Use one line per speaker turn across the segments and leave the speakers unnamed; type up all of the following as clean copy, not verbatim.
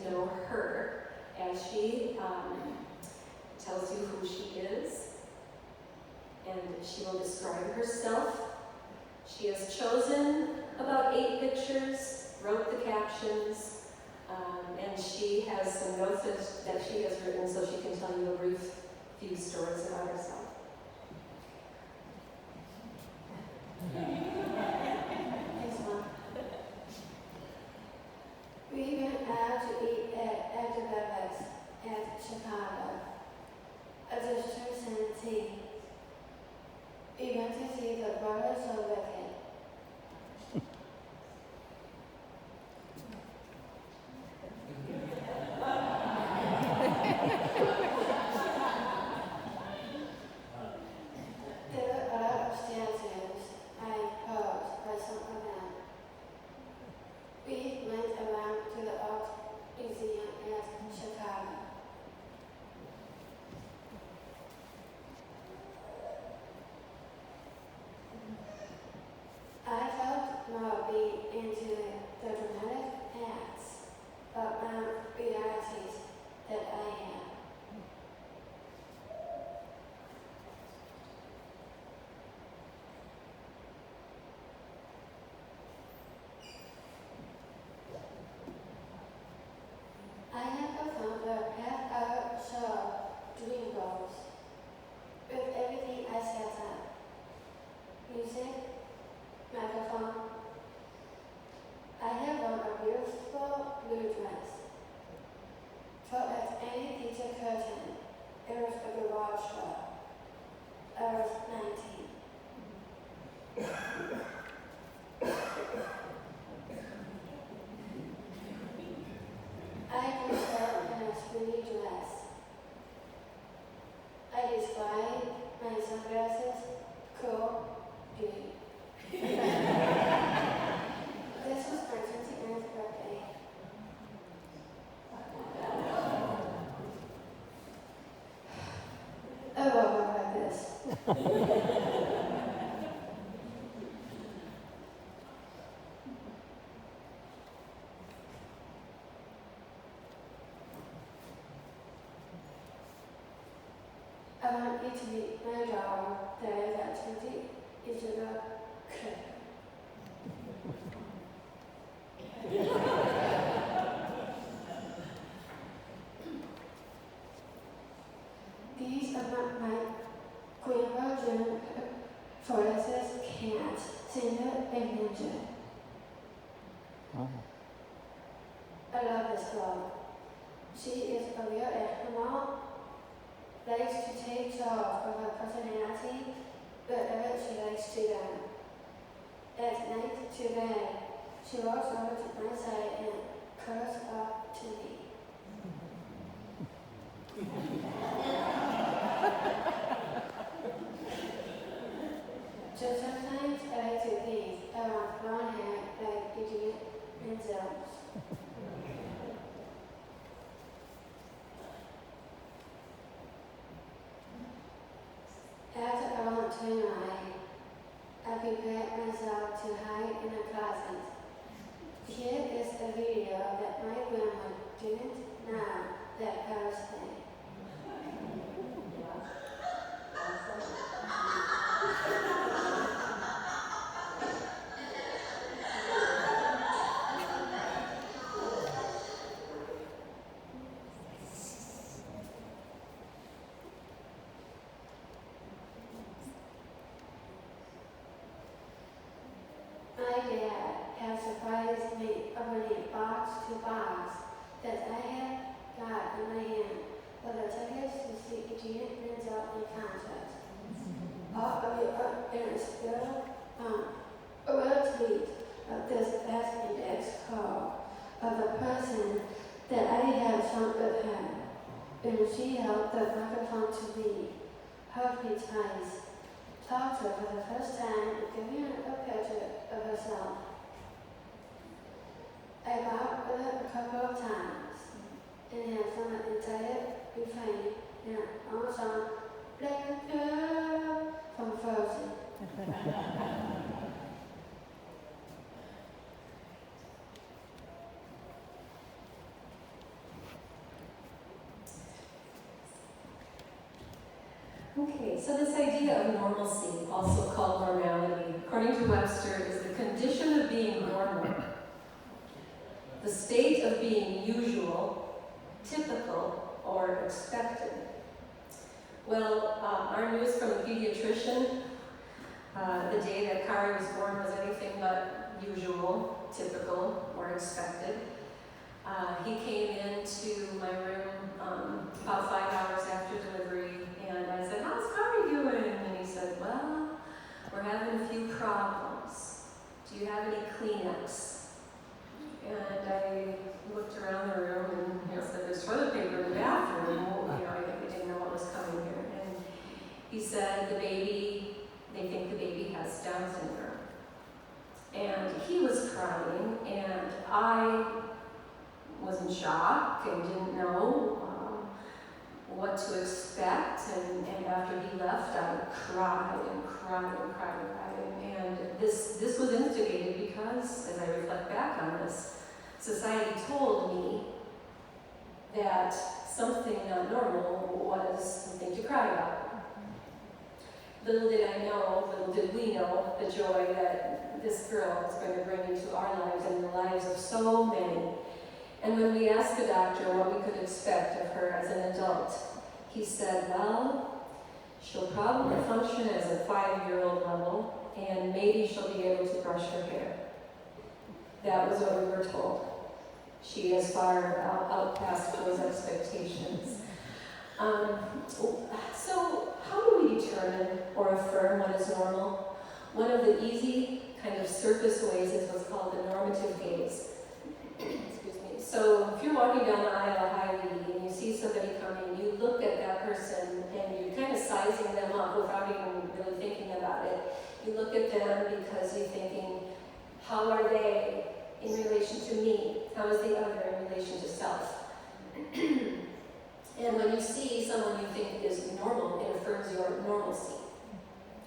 to know her as she tells you who she is, and she will describe herself. She has chosen about 8 pictures, wrote the captions, and she has some notes that she has written so she can tell you a brief few stories about herself.
Thanks, Mom. We went out to eat at the Bevis at Chicago, a district center. We went to see the Brothers of Wicked. There were a lot of statues and posed by some of them. We went around to the Art Museum at Chicago. I felt more being into the dramatic acts of realities that I have. I have performed a half-hour show, Dream Goals, with everything I set up. Music, microphone. I have on a beautiful blue dress. For at any teacher curtain, it was a garage show. I was 19. I dressed up in a skinny dress. I displayed my sunglasses, cool, beauty. This was my 29th birthday. I will go like this. I want you to meet my daughter that is at 20 Isabel Kari. These are not my grandchildren, Forrest's cats, Cinder and Ninja.
Oh.
I love this girl. She is a real animal, likes to take charge of her personality, wherever she likes to go. At night to bed, she walks over to my side and curls up to me. So sometimes I like to think I want blonde hair like Idiot and Zells. After around 29, I prepared myself to hide in a closet. Here is a video that my grandma didn't know that Paris day. My dad had surprised me opening box to box that I had got in my hand for the tickets to see Idiot and Zell in concert. All of you are in a still a retweet of this best index card of the person that I had shown with her, and she held the microphone to me, hugged me twice, talked to her for the first time, and gave me a picture of herself. I bowed with her a couple of times and had sung an entire refrain in our song, Let It Go, from Frozen.
Okay, so this idea of normalcy, also called normality, according to Webster, is the condition of being normal, the state of being usual, typical, or expected. Well, our news from the pediatrician, the day that Kari was born was anything but usual, typical, or expected. He came into my room about 5 hours after delivery, and I said, "How's Kari doing?" And he said, "Well, we're having a few problems. Do you have any Kleenex?" And I looked around the room and said, "There's toilet paper in the bathroom." I didn't know what was coming here. And he said, they think the baby has Down syndrome. And he was crying, and I was in shock and didn't know what to expect. And after he left, I cried and cried and cried and cried. And this was instigated because, as I reflect back on this, society told me that something not normal was something to cry about. Little did I know, little did we know, the joy that this girl was going to bring into our lives and the lives of so many. And when we asked the doctor what we could expect of her as an adult, he said, "Well, she'll probably function as a 5-year-old level, and maybe she'll be able to brush her hair." That was what we were told. She has far out past those expectations. So how do we determine or affirm what is normal? One of the easy kind of surface ways is what's called the normative gaze. Excuse me. So if you're walking down the aisle at Hy-Vee and you see somebody coming, you look at that person and you're kind of sizing them up without even really thinking about it. You look at them because you're thinking, how are they in relation to me? How is the other in relation to self? And when you see someone you think is normal, it affirms your normalcy.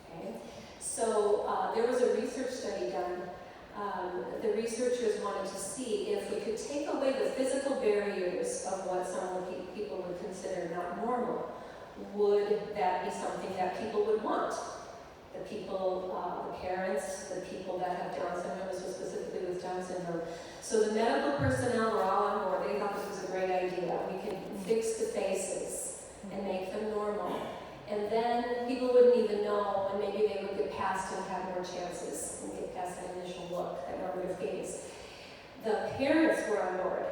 Okay? So there was a research study done. The researchers wanted to see if we could take away the physical barriers of what some people would consider not normal. Would that be something that people would want? The people, the parents, the people that have Down syndrome, so specifically with Down syndrome. So the medical personnel were all on board. They thought this was a great idea. We can fix the faces and make them normal. And then people wouldn't even know, and maybe they would get past and have more chances and get past that initial look, that normative gaze. The parents were on board.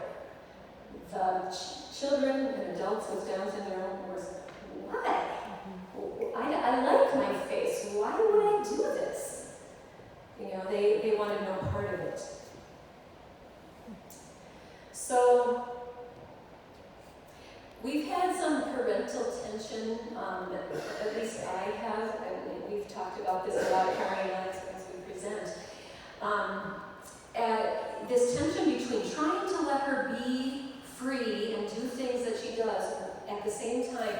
The children and adults with Down syndrome was, why? I like my face. Why would I do this? They wanted no part of it. So we've had some parental tension, at least I have, and we've talked about this a lot, Kari and I, as we present. This tension between trying to let her be free and do things that she does, at the same time,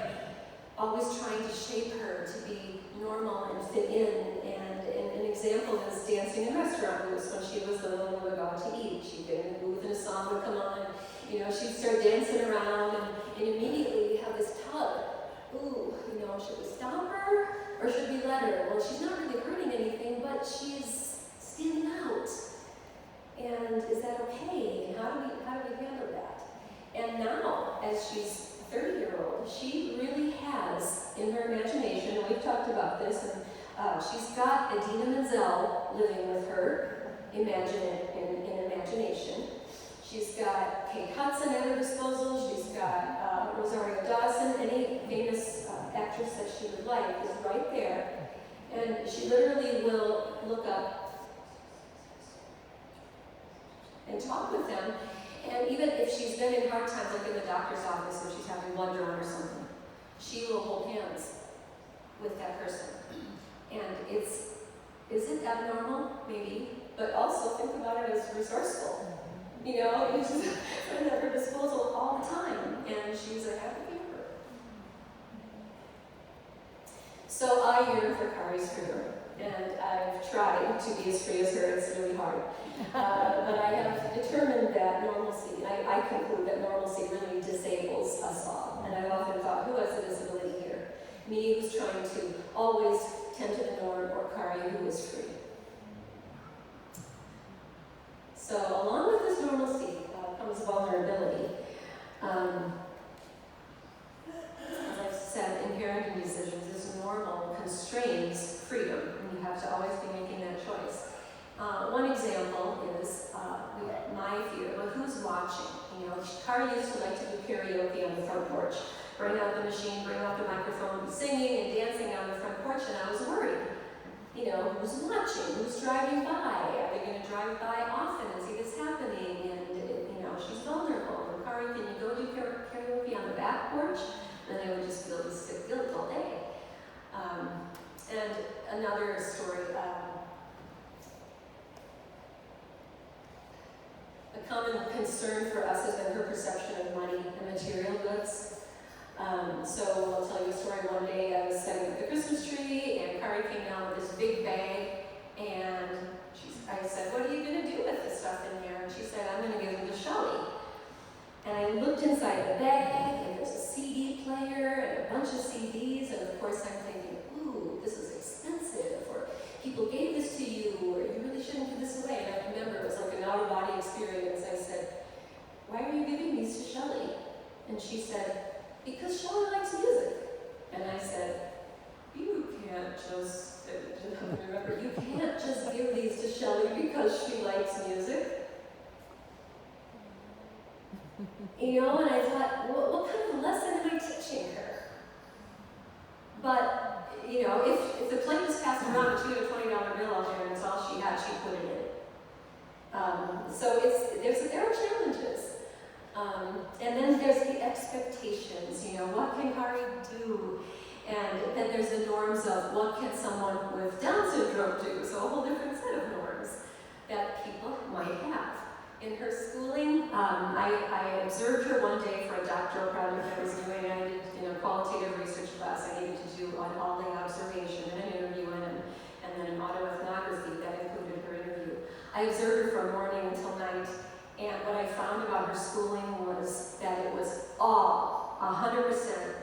always trying to shape her to be normal and fit in. And an example is dancing in restaurant booths. When she was little and we would go out to eat, she'd get in the booth and a song would come on. She'd start dancing around, and immediately we have this tug. Ooh, should we stop her or should we let her? Well, she's not really hurting anything, but she's standing out. And is that okay? And how do we handle that? And now, as she's 30-year-old, she really has, in her imagination, and we've talked about this, and she's got Adina Menzel living with her, in imagination. She's got Kate Hudson at her disposal. She's got Rosario Dawson. Any famous actress that she would like is right there. And she literally will look up and talk with them. And even if she's been in hard times, like in the doctor's office, or she's having blood drawn or something, she will hold hands with that person. And is it abnormal? Maybe. But also think about it as resourceful. It's just at her disposal all the time. And she's a happy camper. So I yearn for Kari's freedom. And I've tried to be as free as her. It's really hard. But I have determined that normalcy, I conclude that normalcy really disables us all. And I've often thought, who has a disability here? Me, who's trying parenting decisions is normal constrains freedom, and you have to always be making that choice. One example is my fear, well, who's watching? You know, Kari used to like to do karaoke on the front porch. Bring out the machine, bring out the microphone, be singing and dancing on the front porch, and I was worried. You know, who's watching? Who's driving by? Are they going to drive by often and see this happening? And, you know, she's vulnerable. And Kari, can you go do karaoke on the back porch? And then I would just feel this sick guilt all day. And another story, a common concern for us has been her perception of money and material goods. So I'll tell you a story. One day I was setting up the Christmas tree, and Kari came down with this big bag, and I said, "What are you going to do with this stuff in there?" And she said, "I'm going to give it to Shelley." And I looked inside the bag, and there's a CD player and a bunch of CDs, and of course I'm thinking, ooh, this is expensive, or people gave this to you, or you really shouldn't give this away. And I remember it was like an out-of-body experience. I said, "Why are you giving these to Shelley?" And she said, "Because Shelley likes music." And I said, "You can't just, remember, you can't just give these to Shelley because she likes music." You know, and I thought, what kind of lesson am I teaching her? But, you know, if the plate was passed around and she had a $20 bill out there and it's all she had, she'd put it in. So there are challenges. And then there's the expectations, you know, what can Kari do? And then there's the norms of what can someone with Down syndrome do? So a whole different set of norms that people might have. In her schooling, I observed her one day for a doctoral project I was doing. I did, you know, qualitative research class. I needed to do an all-day observation and an interview and then an autoethnography that included her interview. I observed her from morning until night. And what I found about her schooling was that it was all 100%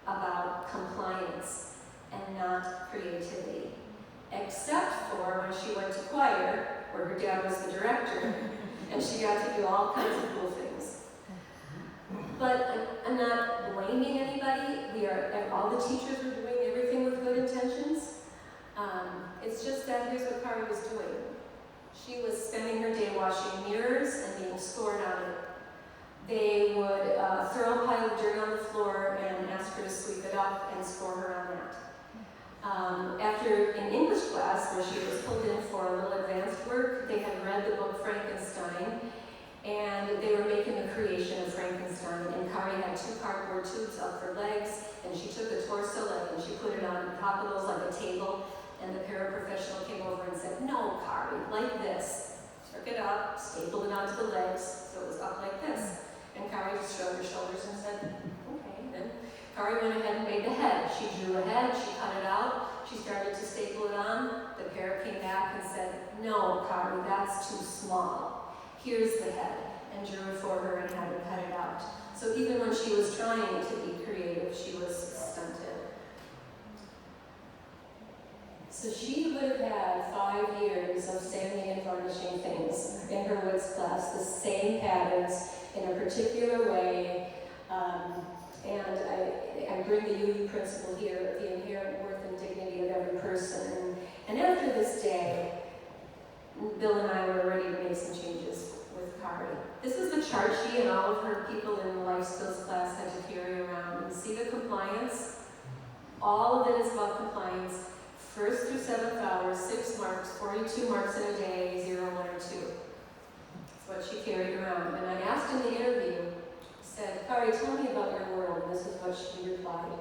about compliance and not creativity. Except for when she went to choir, where her dad was the director, and she got to do all kinds of cool things. But I'm not blaming anybody. All the teachers were doing everything with good intentions. It's just that here's what Kari was doing. She was spending her day washing mirrors and being scored on it. They would throw a pile of dirt on the floor and ask her to sweep it up and score her on that. After in English class, where she was pulled in for a little advanced work, they had read the book Frankenstein, and they were making the creation of Frankenstein. And Kari had 2 cardboard tubes up her legs, and she took the torso leg and she put it on top of those like a table. And the paraprofessional came over and said, "No, Kari, like this." Took it up, stapled it onto the legs, so it was up like this. And Kari just shrugged her shoulders and said, "Okay." Then Kari went ahead and made the head. She drew a head, she cut it out, she started to staple it on. The parrot came back and said, "No, Kari, that's too small. Here's the head," and drew it for her and had her cut it out. So even when she was trying to be creative, she was stunted. So she would have had 5 years of sanding and varnishing things in her woods class, the same patterns in a particular way. And I bring the UU principle here, the inherent worth and dignity of every person. And after this day, Bill and I were ready to make some changes with Kari. This is the chart she and all of her people in the life skills class had to carry around. You see the compliance? All of it is about compliance. 1st through 7th hour, 6 marks, 42 marks in a day, 0, 1, or 2. That's what she carried around. And I asked in the interview, said, "Kari, tell me about your world." And this is what she replied.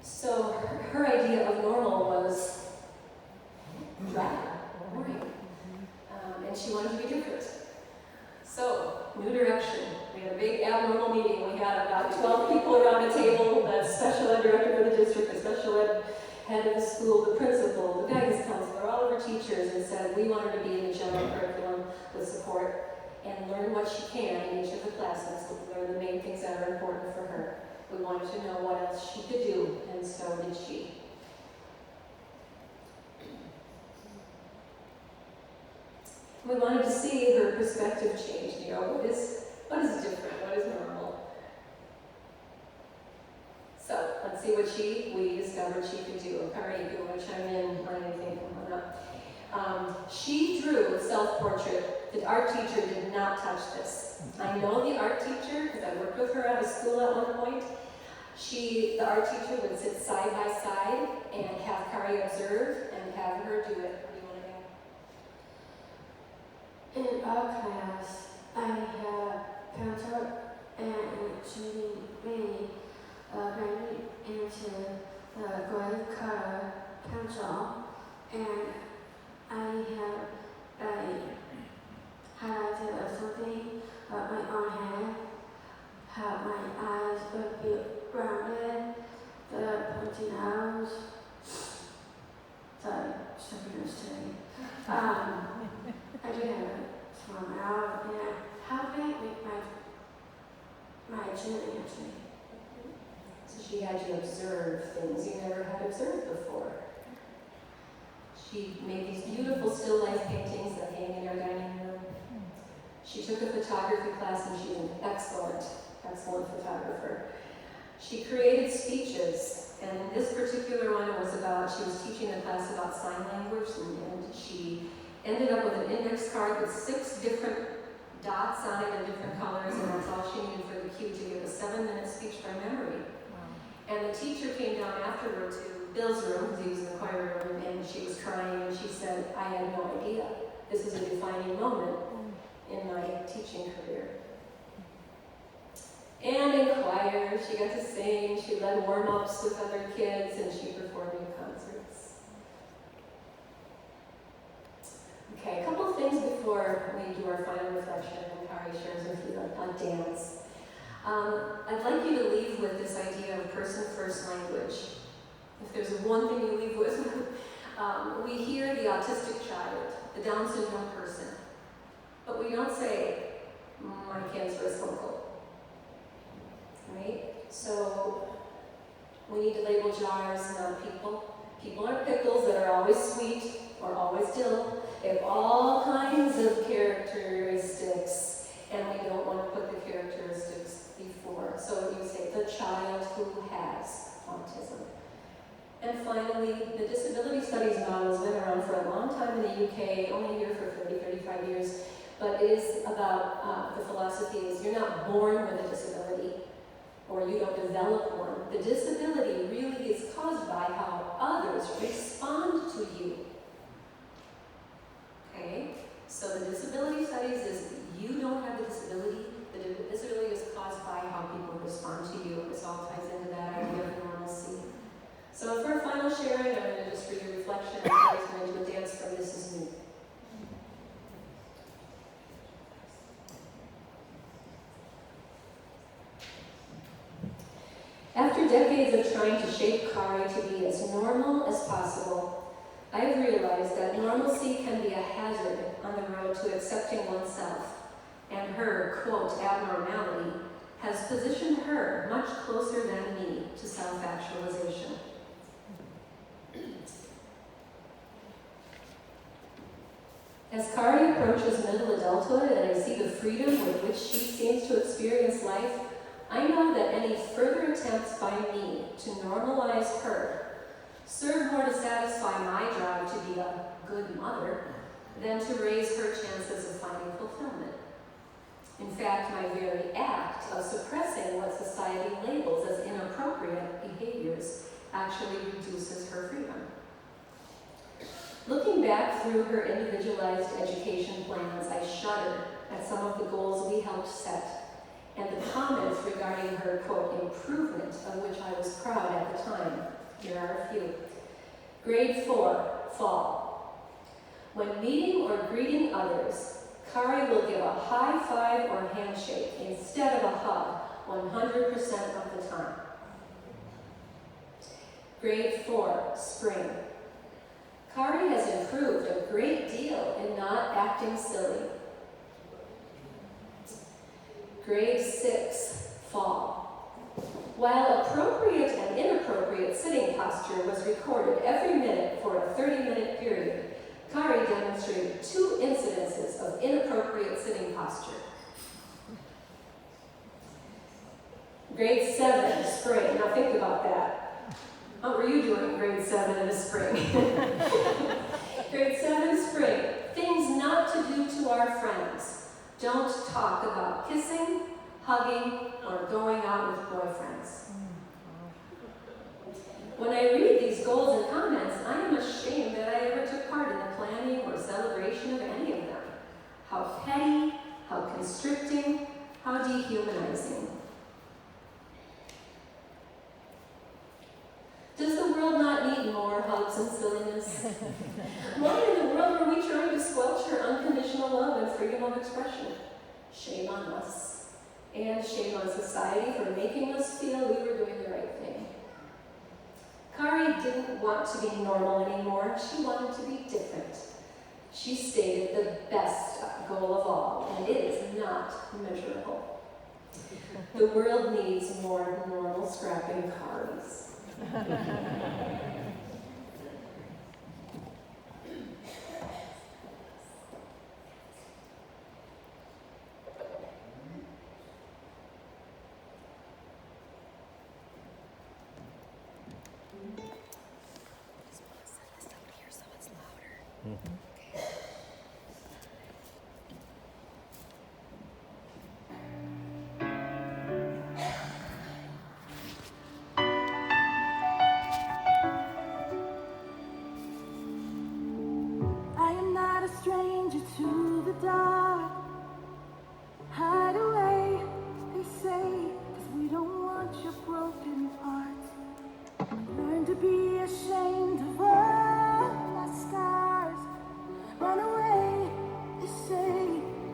So her idea of normal was dry, boring. And she wanted to be different. So, new direction. We had a big abnormal meeting. We had about 12 people around the table, the special ed director for the district, the special ed head of the school, the principal, the guidance counselor, all of her teachers, and said we want her to be in the general curriculum with support and learn what she can in each of the classes, learn the main things that are important for her. We wanted to know what else she could do, and so did she. We wanted to see her perspective change. What is different? What is normal? So let's see what we discovered she could do. Kari, if you want to chime in on anything, come on up. She drew a self-portrait. The art teacher did not touch this. I know the art teacher because I worked with her at a school at one point. The art teacher would sit side by side and have Kari observe and have her do it. What do you want to add?
In our class, I have pencil and shooting me going into the gray color pencil, and I have highlighted or something on my own head, how my eyes would be rounded, the pointy nose. Sorry, stuffing this today. I do have a small mouth, and how can I make my chin actually?
So she had you observe things you never had observed before. She made these beautiful still life paintings that hang in our dining room. She took a photography class and she's an excellent photographer. She created speeches, and this particular one she was teaching a class about sign language, and she ended up with an index card with 6 different dots on it in different colors, and that's all she needed for the cue to give a 7-minute speech by memory. Wow. And the teacher came down afterward to Bill's room, because he was in the choir room, and she was crying, and she said, I had no idea. This is a defining moment in my teaching career. And in choir, she got to sing, she led warm-ups with other kids, and she performed in concerts. Okay, a couple of things before we do our final reflection, and Kari shares with you on dance. I'd like you to leave with this idea of person-first language. If there's one thing you leave with, we hear the autistic child, the Down syndrome person, but we don't say, my cancerous uncle. Right? So we need to label jars, not people. People are pickles that are always sweet or always dill. They have all kinds of characteristics, and we don't want to put the characteristics before. So you say the child who has autism. And finally, the disability studies model has been around for a long time in the UK, only here for 30, 35 years, but it is about, the philosophy is you're not born with a disability, or you don't develop one. The disability really is caused by how others respond to you. Okay? So the disability studies is you don't have the disability. The disability is caused by how people respond to you. This all ties into that idea of normalcy. So for our final sharing, I'm going to just read a reflection and I'm going to do a dance from This Is Me. After decades of trying to shape Kari to be as normal as possible, I have realized that normalcy can be a hazard on the road to accepting oneself, and her, quote, abnormality has positioned her much closer than me to self-actualization. As Kari approaches middle adulthood and I see the freedom with which she seems to experience life, I know that any further attempts by me to normalize her serve more to satisfy my drive to be a good mother than to raise her chances of finding fulfillment. In fact, my very act of suppressing what society labels as inappropriate behaviors actually reduces her freedom. Looking back through her individualized education plans, I shudder at some of the goals we helped set and the comments regarding her, quote, improvement, of which I was proud at the time. Here are a few. Grade 4, fall. When meeting or greeting others, Kari will give a high five or handshake instead of a hug 100% of the time. Grade 4, spring. Kari has improved a great deal in not acting silly. Grade 6, fall. While appropriate and inappropriate sitting posture was recorded every minute for a 30-minute period, Kari demonstrated 2 incidences inappropriate sitting posture. Grade 7, spring. Now think about that. What were you doing in grade 7 in the spring? Grade 7, spring. Things not to do to our friends. Don't talk about kissing, hugging, or going out with boyfriends. When I read these goals and comments, I am ashamed that I ever took part in the planning or celebration of any of them. How petty, how constricting, how dehumanizing. Does the world not need more hugs and silliness? Why in the world are we trying to squelch her unconditional love and freedom of expression? Shame on us. And shame on society for making us feel we were doing the right thing. Kari didn't want to be normal anymore. She wanted to be different. She stated the best goal of all, and it is not measurable. The world needs more normal scrapping Karis.
I am not a stranger to the dark. Hide away, they say, 'cause we don't want your broken heart. Learn to be ashamed of all my scars. Run away, they say,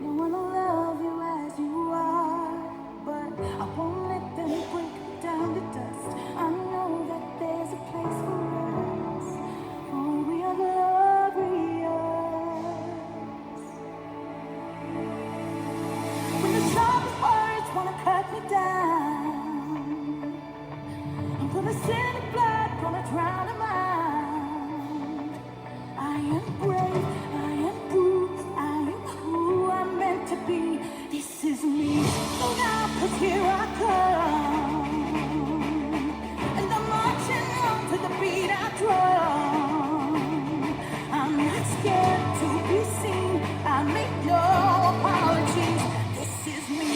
no one will love you as you are. But I won't let them break me down to dust. I know that there's a place for us, for we are glorious. When the sharpest words wanna cut me down, I'm gonna send the blood, gonna drown a mind. I am brave, I am bruised, I am who I'm meant to be. This is me. Look out, 'cause here I come, and I'm marching on to the beat I drum. I'm not scared to be seen. I make no apologies. This is me.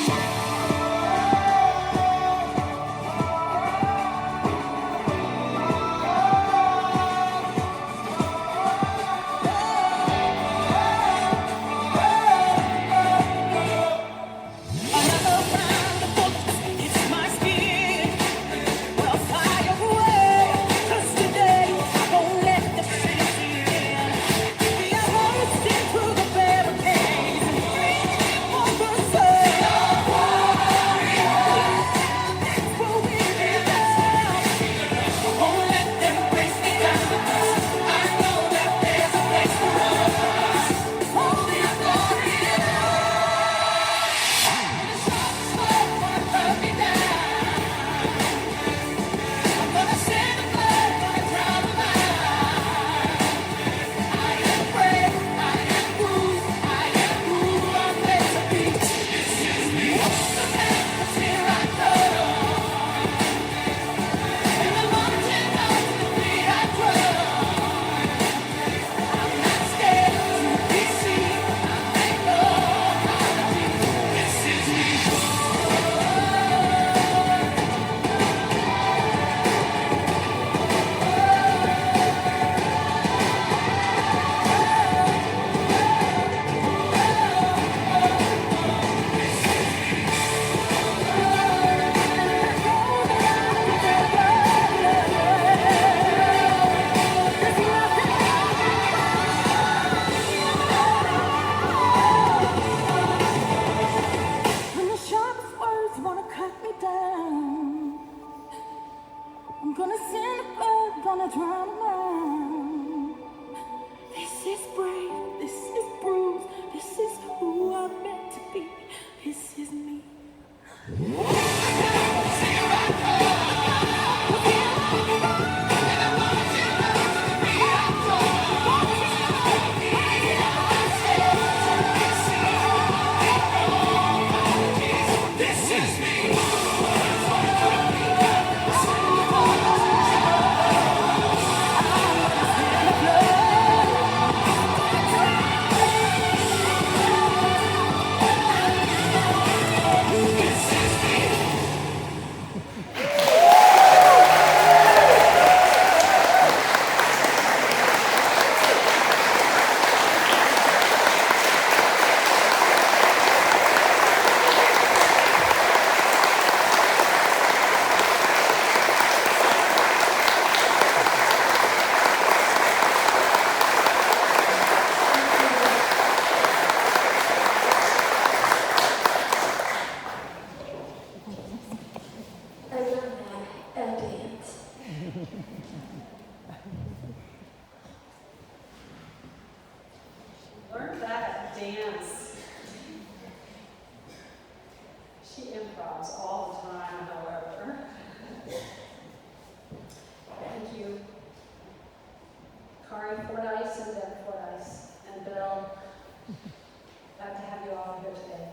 learned that at dance. She improvs all the time, however. Thank you. Kari Fordyce and Ben Fordyce and Bill. Glad to have you all here today.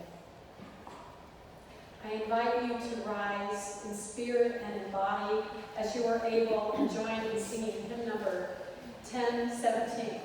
I invite you to rise in spirit and in body as you are able and join in singing hymn number 1017.